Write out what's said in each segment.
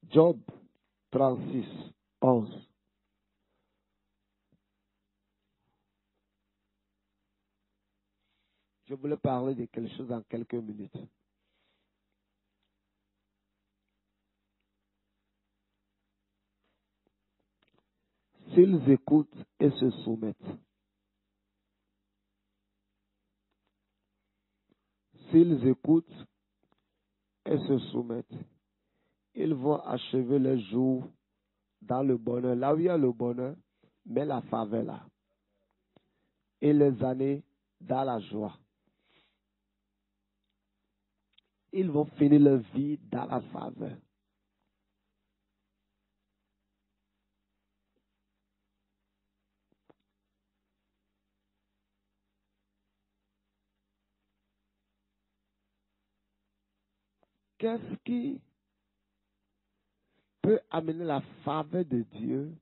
Job 36, 11. Je voulais parler de quelque chose en quelques minutes. S'ils écoutent et se soumettent. S'ils écoutent et se soumettent, ils vont achever les jours dans le bonheur. Là où il y a le bonheur, mais la faveur là. Et les années dans la joie. Ils vont finir leur vie dans la faveur. Qu'est-ce qui peut amener la faveur de Dieu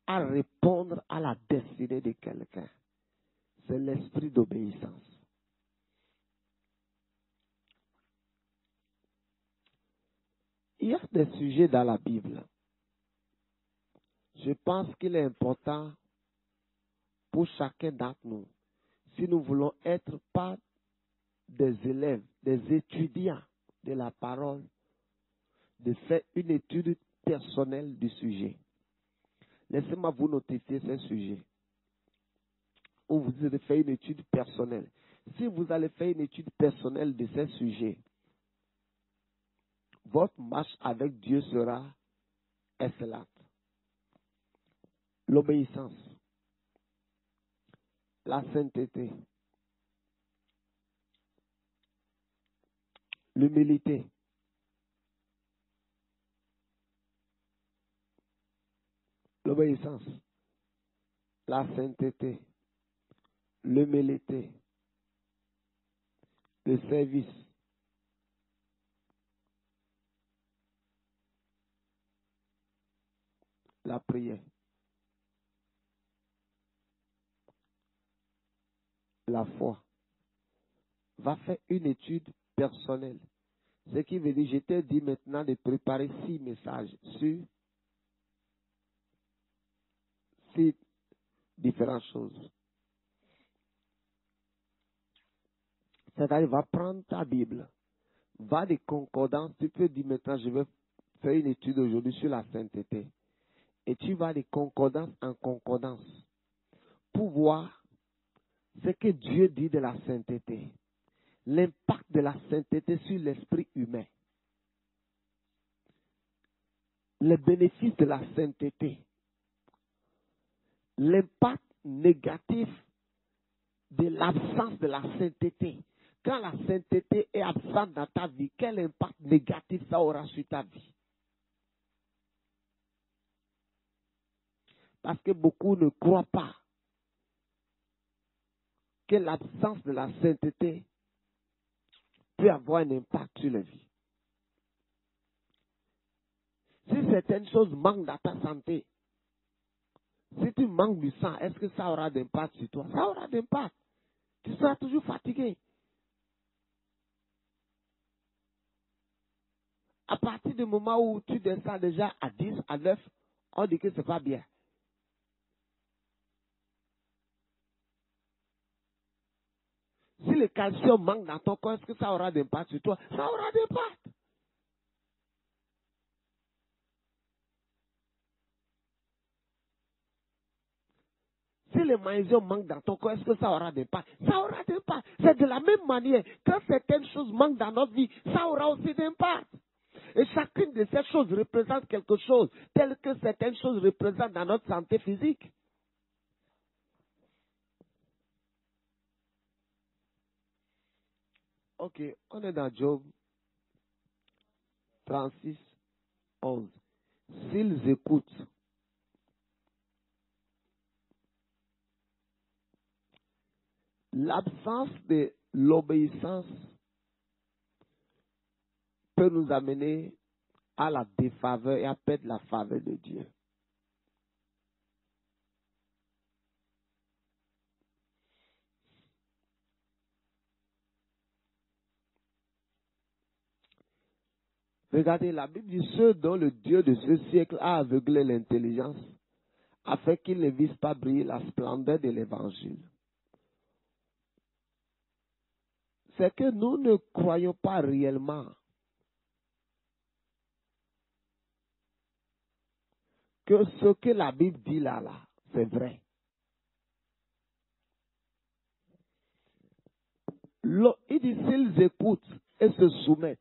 à répondre à la destinée de quelqu'un? C'est l'esprit d'obéissance. Il y a des sujets dans la Bible. Je pense qu'il est important pour chacun d'entre nous, si nous voulons être pas des élèves, des étudiants de la parole, de faire une étude personnelle du sujet. Laissez-moi vous notifier ce sujet. Ou vous allez faire une étude personnelle. Si vous allez faire une étude personnelle de ce sujet, votre marche avec Dieu sera excellente. L'obéissance, la sainteté, l'humilité, l'obéissance, la sainteté, l'humilité, le service, la prière, la foi. Va faire une étude personnelle. Ce qui veut dire, je t'ai dit maintenant de préparer 6 messages sur 6 différentes choses. C'est-à-dire, va prendre ta Bible, va des concordances. Tu peux dire maintenant, je vais faire une étude aujourd'hui sur la sainteté. Et tu vas de concordance en concordance pour voir ce que Dieu dit de la sainteté. L'impact de la sainteté sur l'esprit humain. Les bénéfices de la sainteté. L'impact négatif de l'absence de la sainteté. Quand la sainteté est absente dans ta vie, quel impact négatif ça aura sur ta vie? Parce que beaucoup ne croient pas que l'absence de la sainteté peut avoir un impact sur la vie. Si certaines choses manquent dans ta santé, si tu manques du sang, est-ce que ça aura d'impact sur toi? Ça aura d'impact. Tu seras toujours fatigué. À partir du moment où tu descends déjà à 10, à 9, on dit que ce n'est pas bien. Si le calcium manque dans ton corps, est-ce que ça aura d'impact sur toi? Ça aura d'impact. Si le magnésium manque dans ton corps, est-ce que ça aura d'impact? Ça aura d'impact. C'est de la même manière. Quand certaines choses manquent dans notre vie, ça aura aussi d'impact. Et chacune de ces choses représente quelque chose, tel que certaines choses représentent dans notre santé physique. Ok, on est dans Job 36, 11. S'ils écoutent, l'absence de l'obéissance peut nous amener à la défaveur et à perdre la faveur de Dieu. Regardez, la Bible dit ceux dont le Dieu de ce siècle a aveuglé l'intelligence, afin qu'ils ne visent pas briller la splendeur de l'Évangile. C'est que nous ne croyons pas réellement que ce que la Bible dit là, c'est vrai. Il dit s'ils écoutent et se soumettent,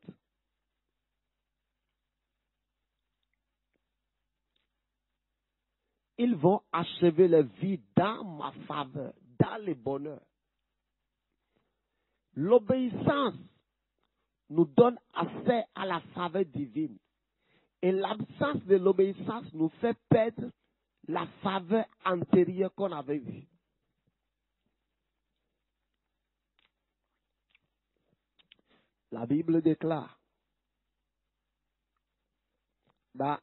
ils vont achever leur vie dans ma faveur, dans le bonheur. L'obéissance nous donne accès à la faveur divine. Et l'absence de l'obéissance nous fait perdre la faveur antérieure qu'on avait eue. La Bible déclare dans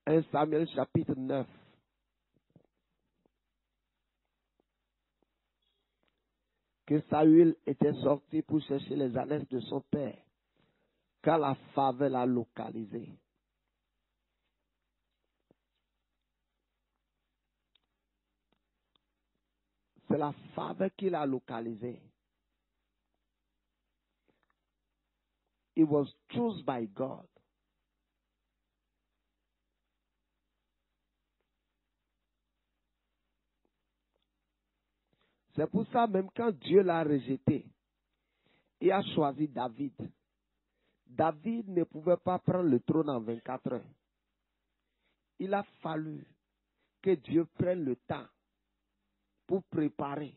1 Samuel chapitre 9 que Saül était sorti pour chercher les ânesses de son père quand la faveur l'a localisé. C'est la faveur qui l'a localisé. It was chosen by God. C'est pour ça même quand Dieu l'a rejeté, il a choisi David. David ne pouvait pas prendre le trône en 24 heures. Il a fallu que Dieu prenne le temps pour préparer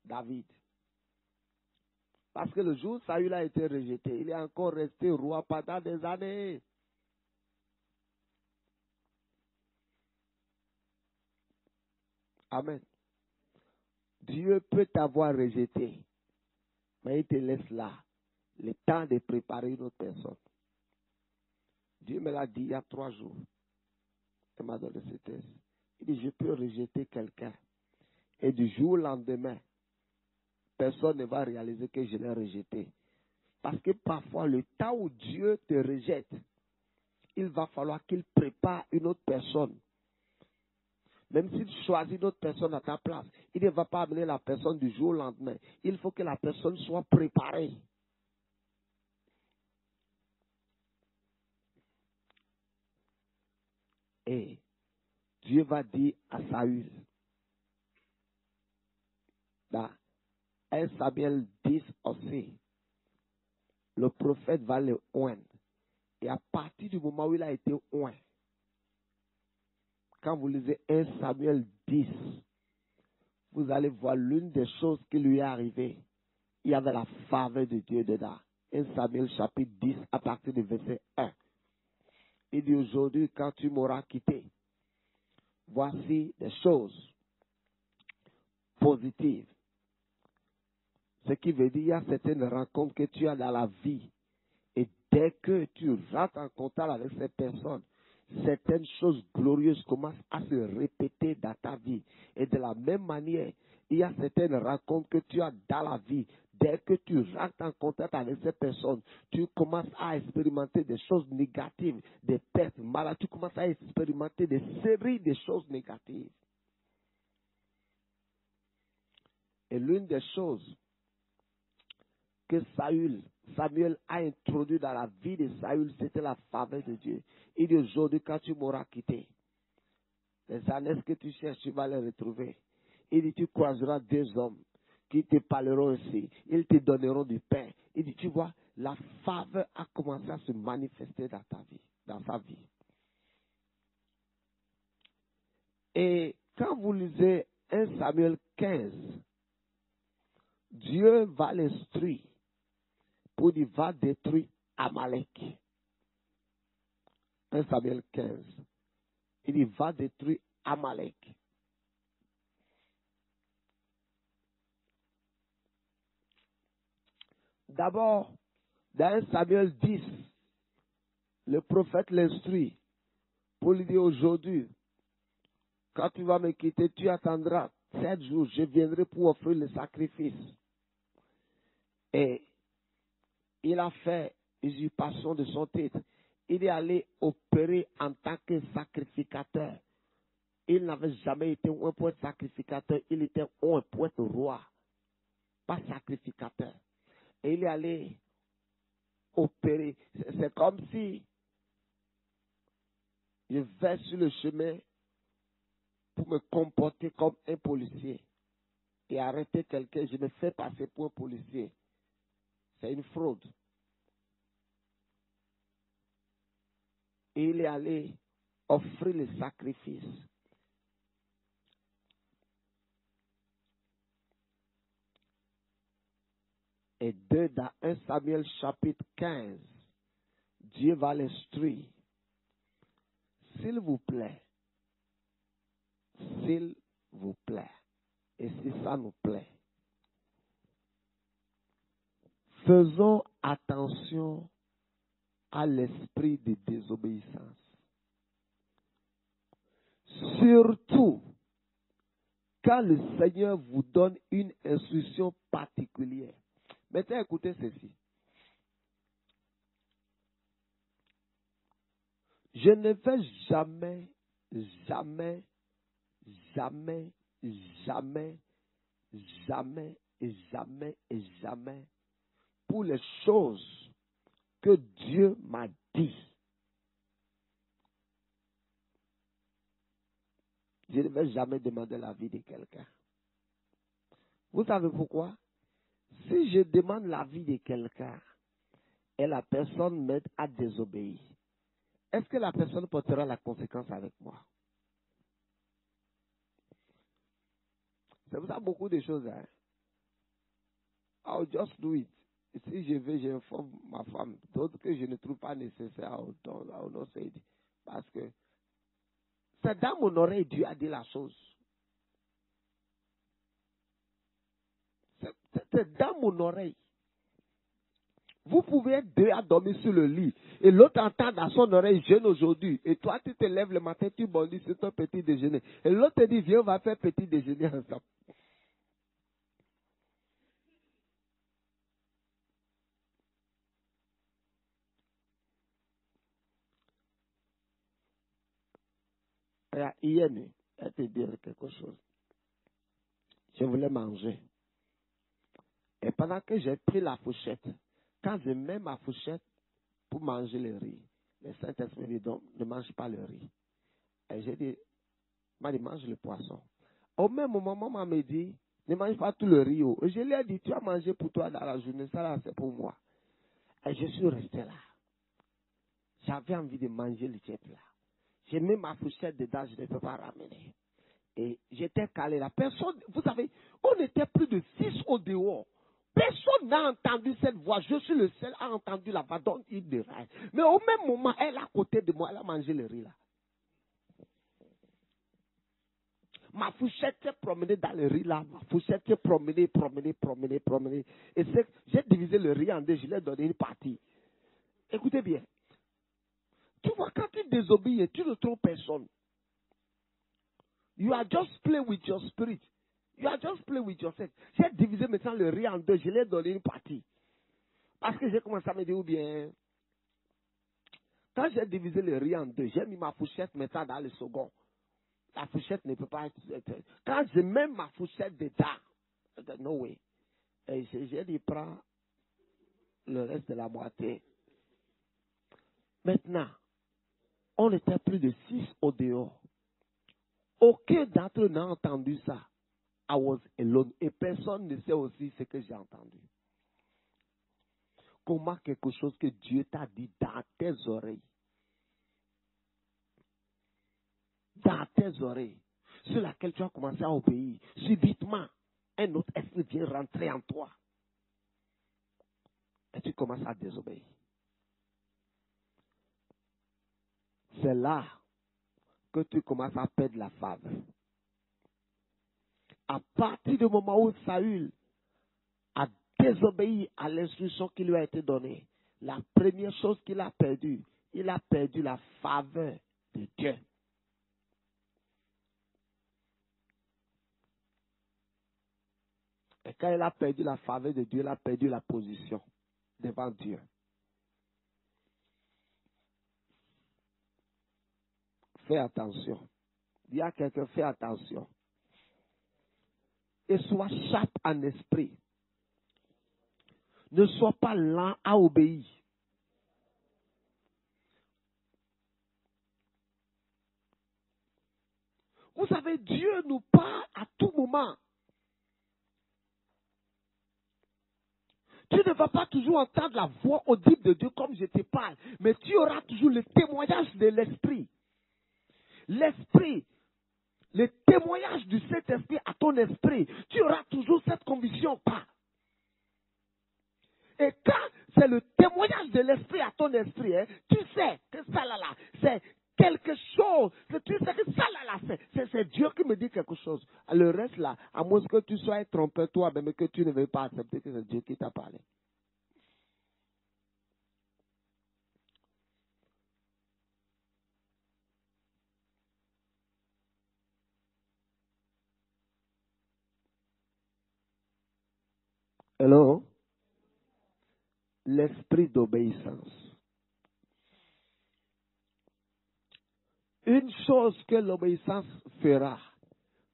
David. Parce que le jour où Saül a été rejeté, il est encore resté roi pendant des années. Amen. Dieu peut t'avoir rejeté, mais il te laisse là, le temps de préparer une autre personne. Dieu me l'a dit il y a 3 jours. Il m'a donné ce texte. Il dit, je peux rejeter quelqu'un. Et du jour au lendemain, personne ne va réaliser que je l'ai rejeté. Parce que parfois, le temps où Dieu te rejette, il va falloir qu'il prépare une autre personne. Même s'il choisit une autre personne à ta place, il ne va pas amener la personne du jour au lendemain. Il faut que la personne soit préparée. Et Dieu va dire à Saül, dans 1 Samuel 10 aussi, le prophète va le oindre. Et à partir du moment où il a été oint, quand vous lisez 1 Samuel 10, vous allez voir l'une des choses qui lui est arrivée. Il y avait la faveur de Dieu dedans. 1 Samuel chapitre 10 à partir du verset 1. Il dit aujourd'hui, quand tu m'auras quitté, voici des choses positives. Ce qui veut dire, il y a certaines rencontres que tu as dans la vie. Et dès que tu rentres en contact avec ces personnes, certaines choses glorieuses commencent à se répéter dans ta vie. Et de la même manière, il y a certaines rencontres que tu as dans la vie. Dès que tu rentres en contact avec ces personnes, tu commences à expérimenter des choses négatives, des pertes, malades. Tu commences à expérimenter des séries de choses négatives. Et l'une des choses que Samuel a introduit dans la vie de Saül, c'était la faveur de Dieu. Il dit aujourd'hui, quand tu m'auras quitté, les ânesses que tu cherches, tu vas les retrouver. Il dit, tu croiseras 2 hommes qui te parleront ainsi. Ils te donneront du pain. Il dit, tu vois, la faveur a commencé à se manifester dans ta vie, dans sa vie. Et quand vous lisez 1 Samuel 15, Dieu va l'instruire pour dire, va détruire Amalek. 1 Samuel 15. Il dit, va détruire Amalek. D'abord, dans 1 Samuel 10, le prophète l'instruit pour lui dire aujourd'hui, quand tu vas me quitter, tu attendras 7 jours, je viendrai pour offrir le sacrifice. Et il a fait usurpation de son titre. il est allé opérer en tant que sacrificateur. Il n'avait jamais été un poète sacrificateur, il était un poète roi, pas sacrificateur. Et il est allé opérer. C'est comme si je vais sur le chemin pour me comporter comme un policier et arrêter quelqu'un, je me fais passer pour un policier. C'est une fraude. Et il est allé offrir le sacrifice. Et dans 1 Samuel chapitre 15, Dieu va l'instruire. S'il vous plaît, s'il vous plaît, et si ça nous plaît, faisons attention à l'esprit de désobéissance. Surtout quand le Seigneur vous donne une instruction particulière. Maintenant, écoutez ceci. Je ne vais jamais, jamais, jamais, jamais, jamais et jamais et jamais pour les choses que Dieu m'a dit. Je ne vais jamais demander l'avis de quelqu'un. Vous savez pourquoi? Si je demande l'avis de quelqu'un et la personne m'aide à désobéir, est-ce que la personne portera la conséquence avec moi? C'est pour ça beaucoup de choses. Hein? I'll just do it. Et si je vais, j'informe ma femme. D'autres que je ne trouve pas nécessaire, I'll not say it. Parce que c'est dans mon oreille Dieu a dit la chose. C'est dans mon oreille. Vous pouvez être deux à dormir sur le lit. Et l'autre entend dans son oreille, jeûne aujourd'hui. Et toi, tu te lèves le matin, tu bondis sur ton petit déjeuner. Et l'autre te dit, viens, on va faire petit déjeuner ensemble. Hier, je vais te dire quelque chose. Je voulais manger. Et pendant que j'ai pris la fourchette, quand je mets ma fourchette pour manger le riz, le Saint-Esprit dit donc, ne mange pas le riz. Et j'ai dit, mange le poisson. Au même moment, maman me dit, ne mange pas tout le riz. Et je lui ai dit, tu as mangé pour toi dans la journée, ça là, c'est pour moi. Et je suis resté là. J'avais envie de manger le jet là. J'ai mis ma fourchette dedans, je ne peux pas ramener. Et j'étais calé là. Personne, vous savez, on était plus de 6 au dehors. Personne n'a entendu cette voix. Je suis le seul à entendu la voix. Donc il déraille. Mais au même moment, elle est à côté de moi. Elle a mangé le riz là. Ma fourchette s'est promenée dans le riz là. Ma fourchette s'est promenée. Et j'ai divisé le riz en deux. Je lui ai donné une partie. Écoutez bien. Tu vois, quand tu désobéis, tu ne trompes personne. You are just playing with your spirit. You are just playing with yourself. J'ai divisé maintenant le riz en deux. Je lui ai donné une partie. Parce que j'ai commencé à me dire, ou bien, quand j'ai divisé le riz en deux, j'ai mis ma fourchette maintenant dans le second. La fourchette ne peut pas être. Quand je mets ma fourchette dedans, no way. Et j'ai dit, prends le reste de la moitié. Maintenant, on était plus de 6 au dehors. Aucun d'entre eux n'a entendu ça. I was alone. Et personne ne sait aussi ce que j'ai entendu. Comment quelque chose que Dieu t'a dit dans tes oreilles. Dans tes oreilles. Sur laquelle tu as commencé à obéir. Subitement, un autre esprit vient rentrer en toi. Et tu commences à désobéir. C'est là que tu commences à perdre la faveur. À partir du moment où Saül a désobéi à l'instruction qui lui a été donnée, la première chose qu'il a perdue, il a perdu la faveur de Dieu. Et quand il a perdu la faveur de Dieu, il a perdu la position devant Dieu. fais attention. Dis à quelqu'un, fais attention. Et sois sharp en esprit. Ne sois pas lent à obéir. Vous savez, Dieu nous parle à tout moment. Tu ne vas pas toujours entendre la voix audible de Dieu comme je te parle, mais tu auras toujours le témoignage de l'Esprit. L'Esprit, le témoignage du Saint-Esprit à ton esprit. Tu auras toujours cette conviction, pas. Et quand c'est le témoignage de l'Esprit à ton esprit, hein, tu sais que ça là, c'est quelque chose. Que tu sais que ça là, c'est Dieu qui me dit quelque chose. Le reste là, à moins que tu sois trompé toi-même et que tu ne veux pas accepter que c'est Dieu qui t'a parlé. Hello? L'esprit d'obéissance. Une chose que l'obéissance fera,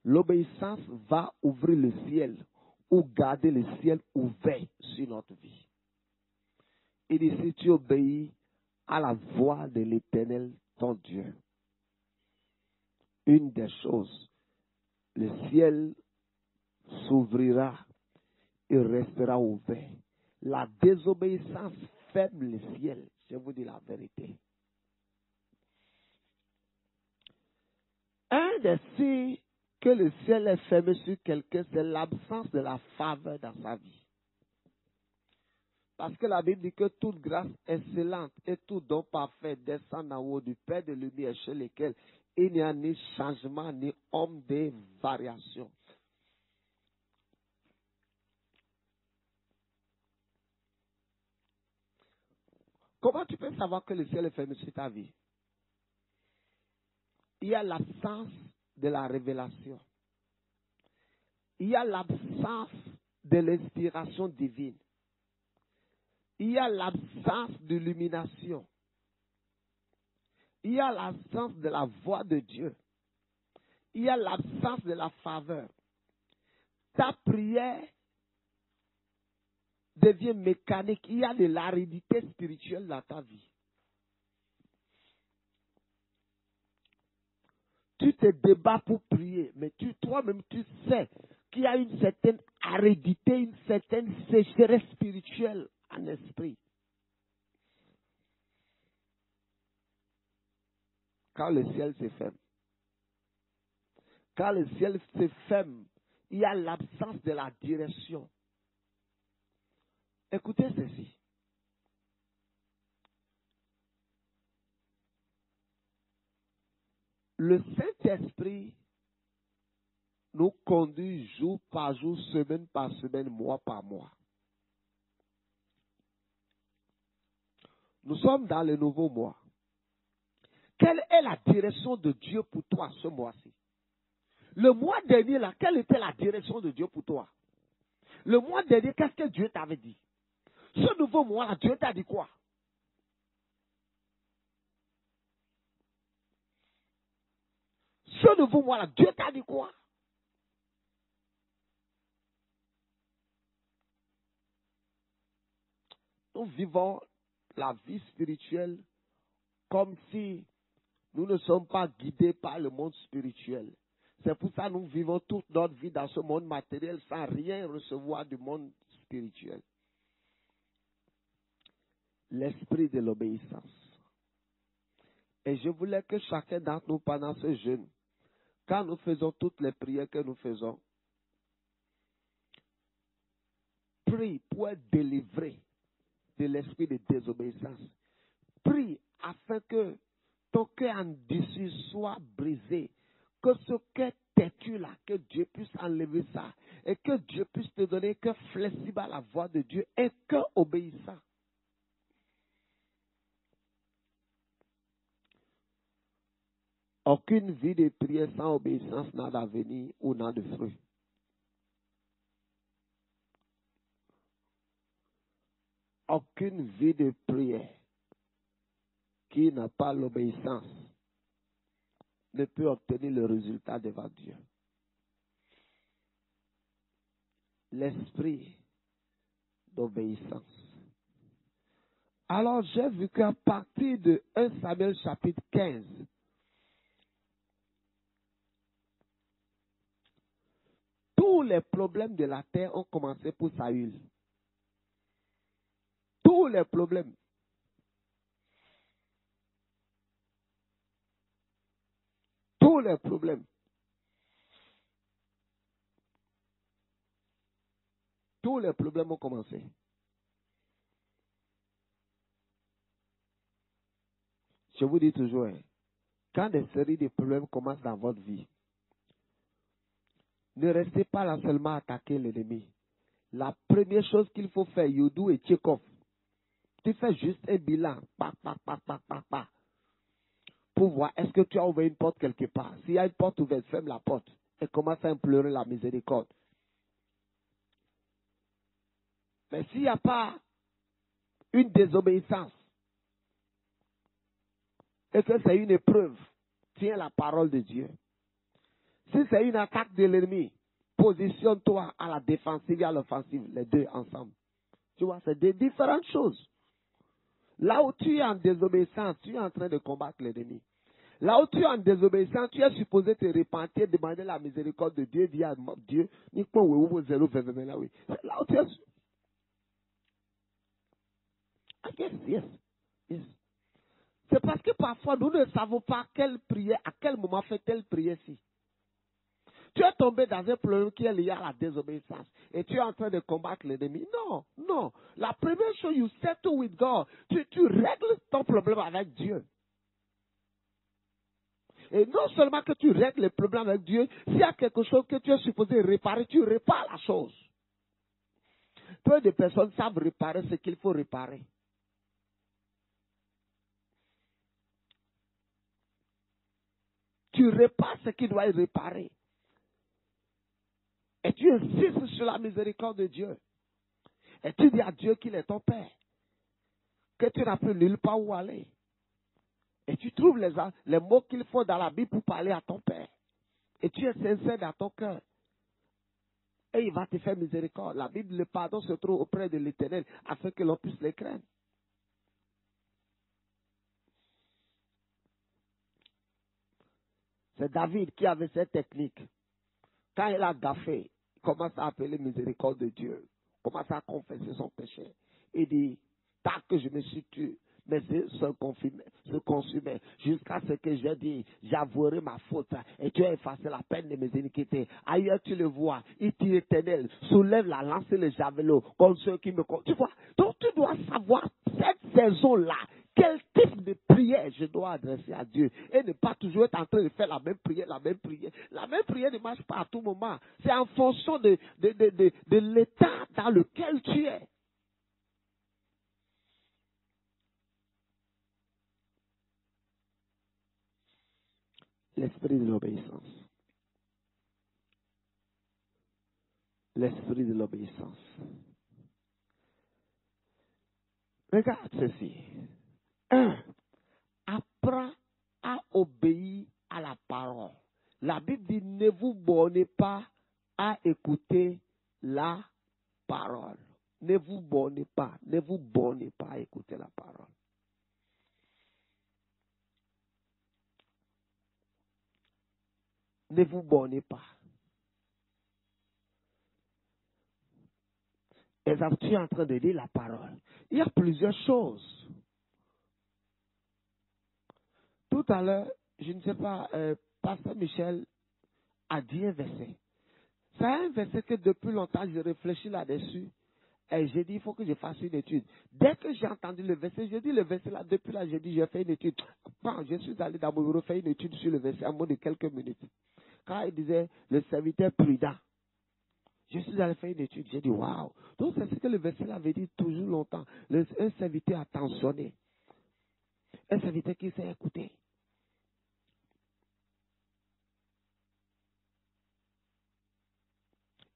l'obéissance va ouvrir le ciel ou garder le ciel ouvert sur notre vie. Il dit, si tu obéis à la voix de l'Éternel, ton Dieu, une des choses, le ciel s'ouvrira et restera ouvert. La désobéissance ferme le ciel, je vous dis la vérité. Un des signes que le ciel est fermé sur quelqu'un, c'est l'absence de la faveur dans sa vie. Parce que la Bible dit que toute grâce excellente et tout don parfait descend en haut du Père de lumière, chez lequel il n'y a ni changement ni homme de variation. Comment tu peux savoir que le ciel est fermé sur ta vie? Il y a l'absence de la révélation. Il y a l'absence de l'inspiration divine. Il y a l'absence d'illumination. Il y a l'absence de la voix de Dieu. Il y a l'absence de la faveur. Ta prière devient mécanique. Il y a de l'aridité spirituelle dans ta vie. Tu te débats pour prier, mais toi-même, tu sais qu'il y a une certaine aridité, une certaine sécheresse spirituelle en esprit. Quand le ciel se ferme. Quand le ciel se ferme, il y a l'absence de la direction. Écoutez ceci. Le Saint-Esprit nous conduit jour par jour, semaine par semaine, mois par mois. Nous sommes dans le nouveau mois. Quelle est la direction de Dieu pour toi ce mois-ci? Le mois dernier, là, quelle était la direction de Dieu pour toi? Le mois dernier, qu'est-ce que Dieu t'avait dit? Ce nouveau mois-là, Dieu t'a dit quoi? Ce nouveau mois-là, Dieu t'a dit quoi? Nous vivons la vie spirituelle comme si nous ne sommes pas guidés par le monde spirituel. C'est pour ça que nous vivons toute notre vie dans ce monde matériel sans rien recevoir du monde spirituel. L'esprit de l'obéissance. Et je voulais que chacun d'entre nous, pendant ce jeûne, quand nous faisons toutes les prières que nous faisons, prie pour être délivré de l'esprit de désobéissance. Prie afin que ton cœur endurci soit brisé. Que ce cœur têtu là, que Dieu puisse enlever ça. Et que Dieu puisse te donner un cœur flexible à la voix de Dieu. Un cœur obéissant. Aucune vie de prière sans obéissance n'a d'avenir ou n'a de fruit. Aucune vie de prière qui n'a pas l'obéissance ne peut obtenir le résultat devant Dieu. L'esprit d'obéissance. Alors j'ai vu qu'à partir de 1 Samuel chapitre 15, tous les problèmes de la terre ont commencé pour Saül. Tous les problèmes. Tous les problèmes. Tous les problèmes ont commencé. Je vous dis toujours, quand des séries de problèmes commencent dans votre vie, ne restez pas là seulement à attaquer l'ennemi. La première chose qu'il faut faire, Youdou et Tchekhov, tu fais juste un bilan, pour voir est-ce que tu as ouvert une porte quelque part. S'il y a une porte ouverte, ferme la porte et commence à implorer la miséricorde. Mais s'il n'y a pas une désobéissance et que c'est une épreuve, tiens la parole de Dieu. Si c'est une attaque de l'ennemi, positionne-toi à la défensive et à l'offensive, les deux ensemble. Tu vois, c'est des différentes choses. Là où tu es en désobéissance, tu es en train de combattre l'ennemi. Là où tu es en désobéissance, tu es supposé te repentir, demander la miséricorde de Dieu via Dieu. Là où tu es. Yes. C'est parce que parfois nous ne savons pas quelle prière, à quel moment fait telle prière-ci. Tu es tombé dans un problème qui est lié à la désobéissance et tu es en train de combattre l'ennemi. Non. La première chose, you settle with God. Tu règles ton problème avec Dieu. Et non seulement que tu règles le problème avec Dieu, s'il y a quelque chose que tu es supposé réparer, tu répares la chose. Peu de personnes savent réparer ce qu'il faut réparer. Tu répares ce qui doit être réparé. Et tu insistes sur la miséricorde de Dieu. Et tu dis à Dieu qu'il est ton Père. Que tu n'as plus nulle part où aller. Et tu trouves les mots qu'il faut dans la Bible pour parler à ton Père. Et tu es sincère dans ton cœur. Et il va te faire miséricorde. La Bible, le pardon se trouve auprès de l'Éternel afin que l'on puisse les craindre. C'est David qui avait cette technique. Quand il a gaffé, il commence à appeler miséricorde de Dieu. Il commence à confesser son péché. Il dit, tant que je me suis tué, mes yeux se consumaient jusqu'à ce que j'ai dit, j'avouerai ma faute et tu as effacé la peine de mes iniquités. Ailleurs tu le vois, il dit Éternel, soulève la lance et le javelot comme ceux qui me... Tu vois, donc tu dois savoir cette saison-là, quel type de prière je dois adresser à Dieu et ne pas toujours être en train de faire la même prière. La même prière ne marche pas à tout moment. C'est en fonction de l'état dans lequel tu es. L'esprit de l'obéissance. L'esprit de l'obéissance. Regarde ceci. 1. Apprends à obéir à la parole. La Bible dit, ne vous bornez pas à écouter la parole. Ne vous bornez pas à écouter la parole. Ne vous bornez pas. Et tu es en train de dire la parole. Il y a plusieurs choses. Tout à l'heure, je ne sais pas, Pasteur Michel a dit un verset. C'est un verset que depuis longtemps, je réfléchis là-dessus. Et j'ai dit, il faut que je fasse une étude. Dès que j'ai entendu le verset, j'ai dit le verset là, depuis là, j'ai dit, j'ai fait une étude. Quand je suis allé dans mon bureau faire une étude sur le verset en moins de quelques minutes. Quand il disait, le serviteur prudent. Je suis allé faire une étude, j'ai dit, waouh. Donc c'est ce que le verset là avait dit toujours longtemps. Un serviteur attentionné. Un serviteur qui sait écouter.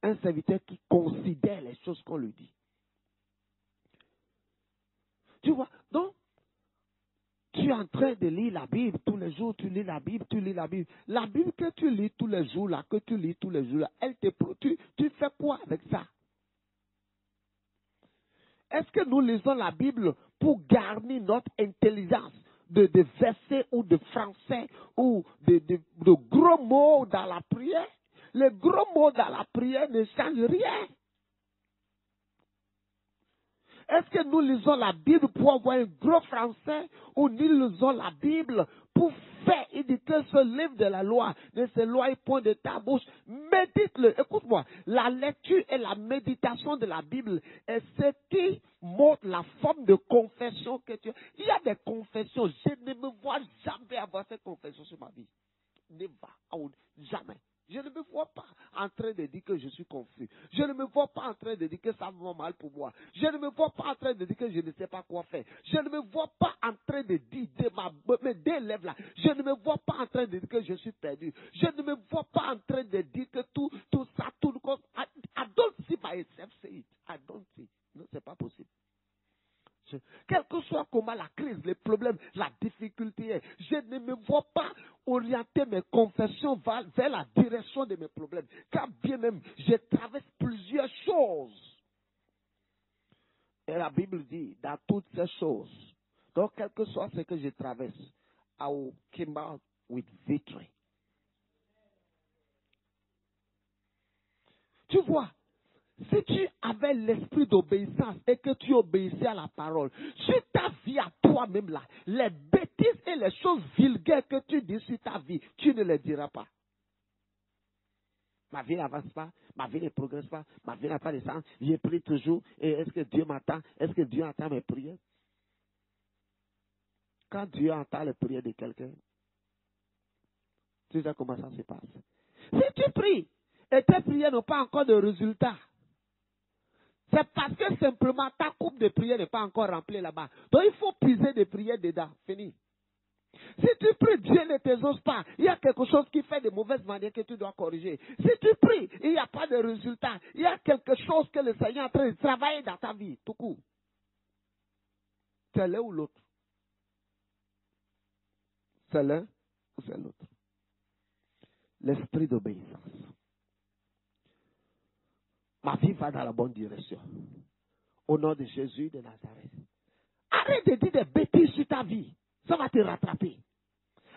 Un serviteur qui considère les choses qu'on lui dit. Tu vois, donc, tu tu es en train de lire la Bible tous les jours, tu lis la Bible, tu lis la Bible. La Bible que tu lis tous les jours, là, elle tu fais quoi avec ça? Est-ce que nous lisons la Bible pour garnir notre intelligence de versets ou de français ou de gros mots dans la prière? Les gros mots dans la prière ne changent rien. Est-ce que nous lisons la Bible pour avoir un gros français ou nous lisons la Bible pour faire? Il dit que ce livre de la loi ne s'éloigne point de ta bouche. Médite-le. Écoute-moi, la lecture et la méditation de la Bible est ce qui montre la forme de confession que tu as. Il y a des confessions. Je ne me vois jamais avoir cette confession sur ma vie. Jamais. Je ne me vois pas en train de dire que je suis confus. Je ne me vois pas en train de dire que ça va mal pour moi. Je ne me vois pas en train de dire que je ne sais pas quoi faire. Je ne me vois pas en train de dire mes deux lèvres là. Je ne me vois pas en train de dire que je suis perdu. Je ne me vois pas en train de dire que tout ça, tout le corps. I don't see myself say it. I don't see. Non, c'est pas possible. Quel que soit comment la crise, les problèmes, la difficulté est, je ne me vois pas orienter mes confessions vers la direction de mes problèmes. Car bien même, je traverse plusieurs choses. Et la Bible dit, dans toutes ces choses, donc quel que soit ce que je traverse, I will come out with victory. Tu vois, si tu avais l'esprit d'obéissance et que tu obéissais à la parole, sur ta vie à toi-même là, les bêtises et les choses vulgaires que tu dis sur ta vie, tu ne les diras pas. Ma vie n'avance pas, ma vie ne progresse pas, ma vie n'a pas de sens, je prie toujours, et est-ce que Dieu m'entend? Est-ce que Dieu entend mes prières? Quand Dieu entend les prières de quelqu'un, tu sais comment ça se passe. Si tu pries et tes prières n'ont pas encore de résultat, c'est parce que simplement ta coupe de prière n'est pas encore remplie là-bas. Donc il faut puiser des prières dedans. Fini. Si tu pries, Dieu ne t'exauce pas. Il y a quelque chose qui fait de mauvaises manières que tu dois corriger. Si tu pries, il n'y a pas de résultat. Il y a quelque chose que le Seigneur est en train de travailler dans ta vie. Tout court. C'est l'un ou l'autre. C'est l'un ou c'est l'autre. L'esprit d'obéissance. Ma vie va dans la bonne direction. Au nom de Jésus de Nazareth. Arrête de dire des bêtises sur ta vie. Ça va te rattraper.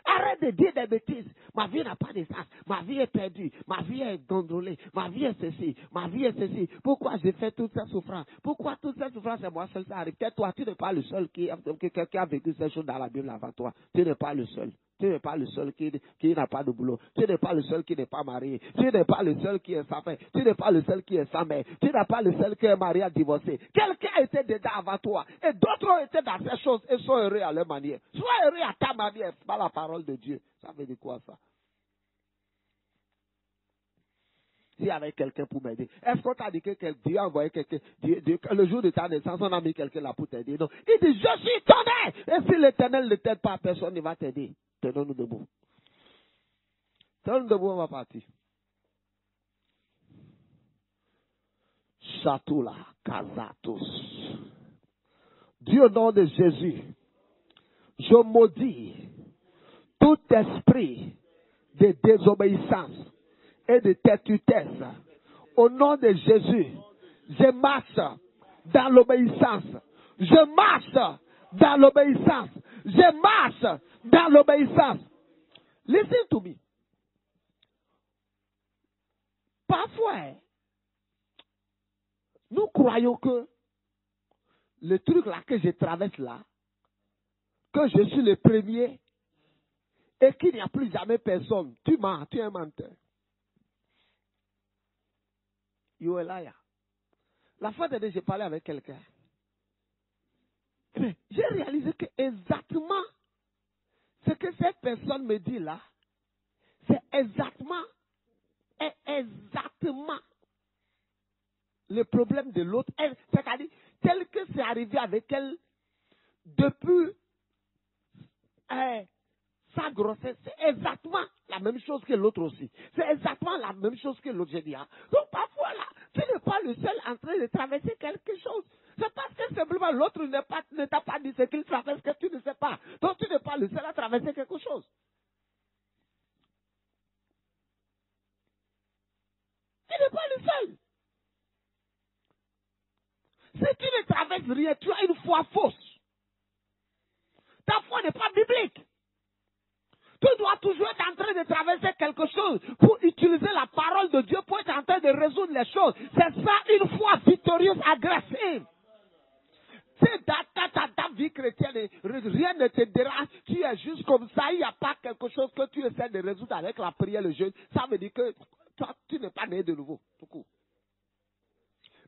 Arrête de dire des bêtises. Ma vie n'a pas de sens. Ma vie est perdue. Ma vie est gondolée. Ma vie est ceci. Ma vie est ceci. Pourquoi j'ai fait toute cette souffrance? Pourquoi toute cette souffrance c'est moi seul ça arrive? Peut-être toi, tu n'es pas le seul qui a vécu ces choses dans la Bible avant toi. Tu n'es pas le seul. Tu n'es pas le seul qui n'a pas de boulot. Tu n'es pas le seul qui n'est pas marié. Tu n'es pas le seul qui est sans pain. Tu n'es pas le seul qui est sans mère. Tu n'es pas le seul qui est marié à divorcer. Quelqu'un était dedans avant toi. Et d'autres ont été dans ces choses et sont heureux à leur manière. Sois heureux à ta manière, par la parole de Dieu. Ça veut dire quoi ça? S'il y avait quelqu'un pour m'aider, est-ce qu'on t'a dit que Dieu a envoyé quelqu'un, le jour de ta naissance, on a mis quelqu'un là pour t'aider? Non. Il dit, je suis ton aide. Et si l'Éternel ne t'aide pas, personne ne va t'aider. Tenons-nous debout. Tenons-nous debout, on va partir. Chatoula, Kazatos. Dieu au nom de Jésus, je maudis tout esprit de désobéissance et de têtutesse. Au nom de Jésus, je marche dans l'obéissance. Je marche dans l'obéissance. Je marche dans l'obéissance. Listen to me. Parfois, nous croyons que le truc là que je traverse là, que je suis le premier et qu'il n'y a plus jamais personne. Tu mens, tu es un menteur. You are a liar. La fois dernière, j'ai parlé avec quelqu'un. J'ai réalisé que exactement ce que cette personne me dit là, c'est exactement le problème de l'autre. C'est-à-dire, tel que c'est arrivé avec elle depuis sa grossesse, c'est exactement la même chose que l'autre aussi. C'est exactement la même chose que l'autre, j'ai dit. Hein. Donc parfois là, Tu n'es pas le seul en train de traverser quelque chose. C'est parce que simplement l'autre ne t'a pas dit ce qu'il traverse que tu ne sais pas. Donc tu n'es pas le seul à traverser quelque chose. Tu n'es pas le seul. Si tu ne traverses rien, tu as une foi fausse. Ta foi n'est pas biblique. Tu dois toujours être en train de traverser quelque chose pour utiliser la parole de Dieu pour être en train de résoudre les choses. C'est ça une foi victorieuse, agressive. C'est ta vie chrétienne, rien ne te dérange, tu es juste comme ça, il n'y a pas quelque chose que tu essaies de résoudre avec la prière, le jeûne. Ça veut dire que toi, tu n'es pas né de nouveau, tout court.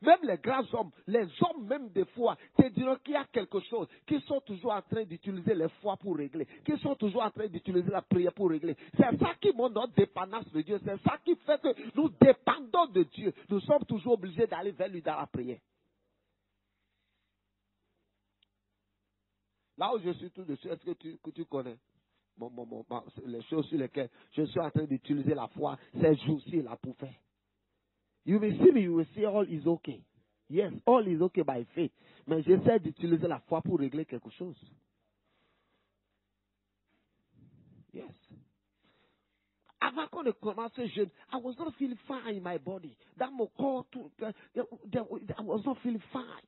Même les grands hommes, les hommes même des fois, te diront qu'il y a quelque chose, qu'ils sont toujours en train d'utiliser les foi pour régler, qu'ils sont toujours en train d'utiliser la prière pour régler. C'est ça qui montre notre dépendance de Dieu, c'est ça qui fait que nous dépendons de Dieu. Nous sommes toujours obligés d'aller vers lui dans la prière. Là où je suis tout dessus, est-ce que tu connais les choses sur lesquelles je suis en train d'utiliser la foi ces jours-ci là pour faire? You will see me, you will see all is okay. Yes, all is okay by faith. Mais j'essaie d'utiliser la foi pour régler quelque chose. Yes. Avant qu'on ne commence ce jeûne, I was not feeling fine in my body. Dans mon corps, I was not feeling fine.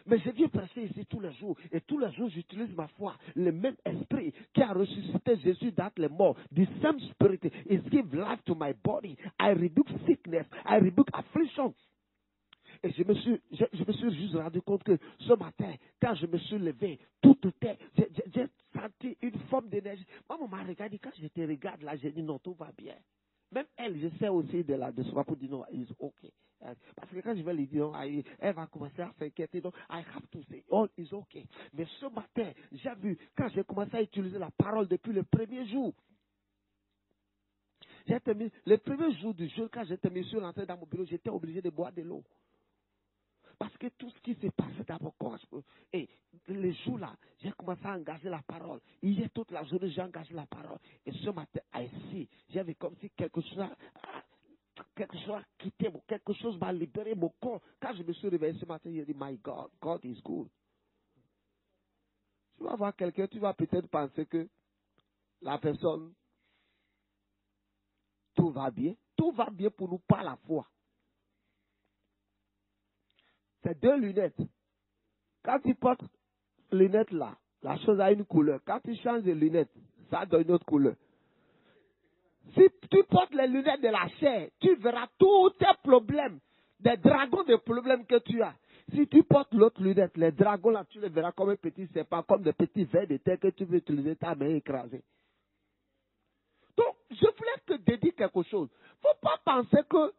Mais je viens prêcher ici tous les jours. Et tous les jours, j'utilise ma foi. Le même esprit qui a ressuscité Jésus d'entre les morts. The same spirit is give life to my body. I rebuke sickness. I rebuke affliction. Et je me suis juste rendu compte que ce matin, quand je me suis levé, tout était, j'ai senti une forme d'énergie. Maman m'a regardé, quand je te regarde là, j'ai dit non, tout va bien. Même elle, je sais aussi de soi pour dire non, it's okay. Parce que quand je vais lui dire, elle va commencer à s'inquiéter. Donc, I have to say, all is okay. Mais ce matin, j'ai vu, quand j'ai commencé à utiliser la parole depuis le premier jour, le premier jour du jour, quand j'étais mis sur l'entrée dans mon bureau, j'étais obligé de boire de l'eau. Parce que tout ce qui s'est passé dans mon corps, et les jours-là, j'ai commencé à engager la parole. Hier, toute la journée, j'ai engagé la parole. Et ce matin, ici, j'avais comme si quelque chose a quitté, quelque chose m'a libéré mon corps. Quand je me suis réveillé ce matin, j'ai dit, my God, God is good. Tu vas voir quelqu'un, tu vas peut-être penser que la personne, tout va bien. Tout va bien pour nous par la foi. C'est 2 lunettes. Quand tu portes lunettes là, la chose a une couleur. Quand tu changes de lunettes, ça donne une autre couleur. Si tu portes les lunettes de la chair, tu verras tous tes problèmes, des dragons de problèmes que tu as. Si tu portes l'autre lunette, les dragons là, tu les verras comme un petit serpent, comme des petits vers de terre que tu veux utiliser ta main écrasée. Donc, je voulais te dire quelque chose. Il ne faut pas penser que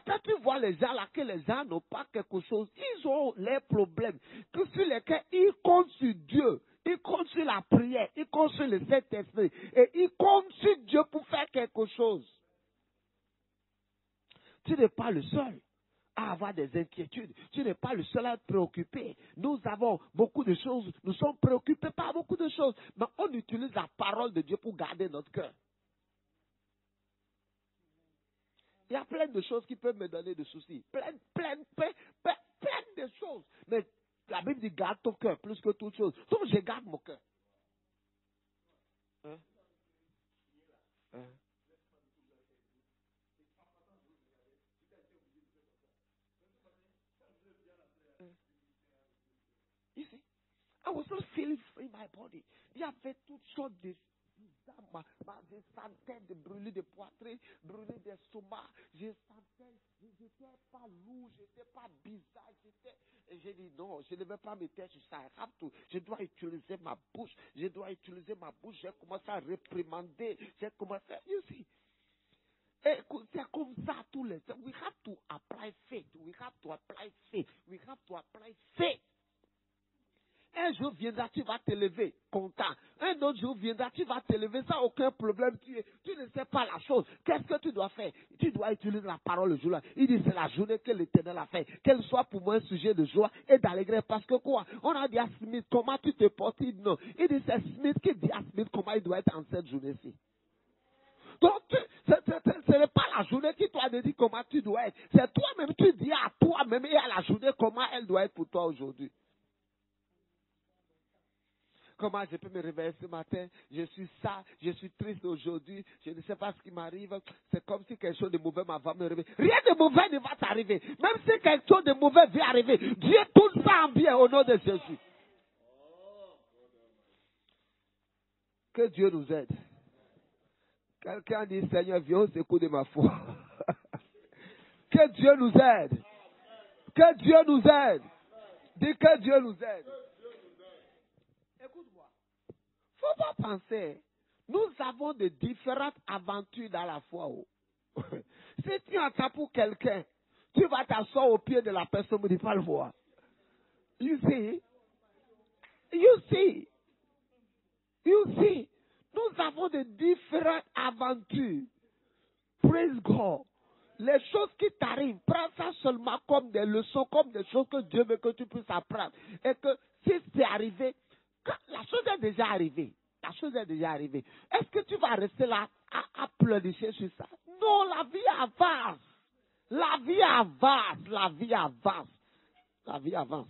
quand tu vois les gens là, que les gens n'ont pas quelque chose, ils ont les problèmes, que sur lesquels ils comptent sur Dieu, ils comptent sur la prière, ils comptent sur le Saint-Esprit, et ils comptent sur Dieu pour faire quelque chose. Tu n'es pas le seul à avoir des inquiétudes. Tu n'es pas le seul à être préoccupé. Nous avons beaucoup de choses, nous sommes préoccupés par beaucoup de choses, mais on utilise la parole de Dieu pour garder notre cœur. Il y a plein de choses qui peuvent me donner des soucis. Plein de choses. Mais la Bible dit garde ton cœur plus que toute chose. Donc je garde mon cœur. Hein? Hein? You see, I was not feeling free in my body. Il y avait toutes sortes de je sentais de brûler de poitrine, brûler d'estomac. Je sentais, j'étais pas lourd, j'étais pas bizarre, et j'ai dit non, je ne vais pas me taire sur ça. Je dois utiliser ma bouche, j'ai commencé à réprimander, j'ai commencé à, you see. Et c'est comme ça tous les temps. We have to apply faith. We have to apply faith. We have to apply faith. Un jour viendra, tu vas te lever content. Un autre jour viendra, tu vas te lever sans aucun problème. Tu ne sais pas la chose. Qu'est-ce que tu dois faire? Tu dois utiliser la parole le jour-là. Il dit c'est la journée que l'Éternel a fait. Qu'elle soit pour moi un sujet de joie et d'allégresse. Parce que quoi? On a dit à Smith, comment tu te portes? Il dit non. Il dit c'est Smith qui dit à Smith comment il doit être en cette journée-ci. Donc, ce n'est pas la journée qui t'a dit comment tu dois être. C'est toi-même, tu dis à toi-même et à la journée comment elle doit être pour toi aujourd'hui. Comment je peux me réveiller ce matin? Je suis ça, je suis triste aujourd'hui, je ne sais pas ce qui m'arrive. C'est comme si quelque chose de mauvais m'avait me réveiller. Rien de mauvais ne va t'arriver. Même si quelque chose de mauvais vient arriver, Dieu tourne ça en bien au nom de Jésus. Que Dieu nous aide. Quelqu'un dit, Seigneur, viens au secours de ma foi. Que Dieu nous aide. Que Dieu nous aide. Dis que Dieu nous aide. Écoute-moi. Il ne faut pas penser. Nous avons de différentes aventures dans la foi. Si tu entends pour quelqu'un, tu vas t'asseoir au pied de la personne, ne pas le voir. You see? You see? You see? Nous avons de différentes aventures. Praise God. Les choses qui t'arrivent, prends ça seulement comme des leçons, comme des choses que Dieu veut que tu puisses apprendre. Et que si c'est arrivé, la chose est déjà arrivée. La chose est déjà arrivée. Est-ce que tu vas rester là à pleurnicher sur ça? Non, la vie avance. La vie avance. La vie avance. La vie avance.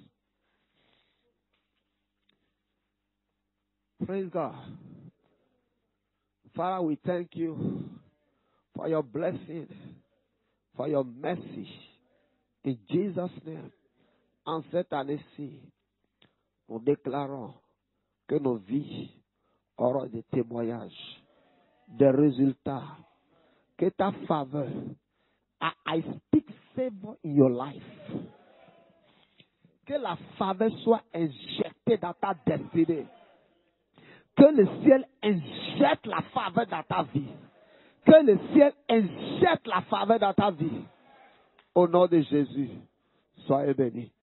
Praise God. Father, we thank you for your blessing, for your mercy. In Jesus' name, en cette année-ci, nous déclarons que nos vies auront des témoignages, des résultats, que ta faveur, I speak favor in your life, que la faveur soit injectée dans ta destinée, que le ciel injecte la faveur dans ta vie, que le ciel injecte la faveur dans ta vie, au nom de Jésus, soyez bénis.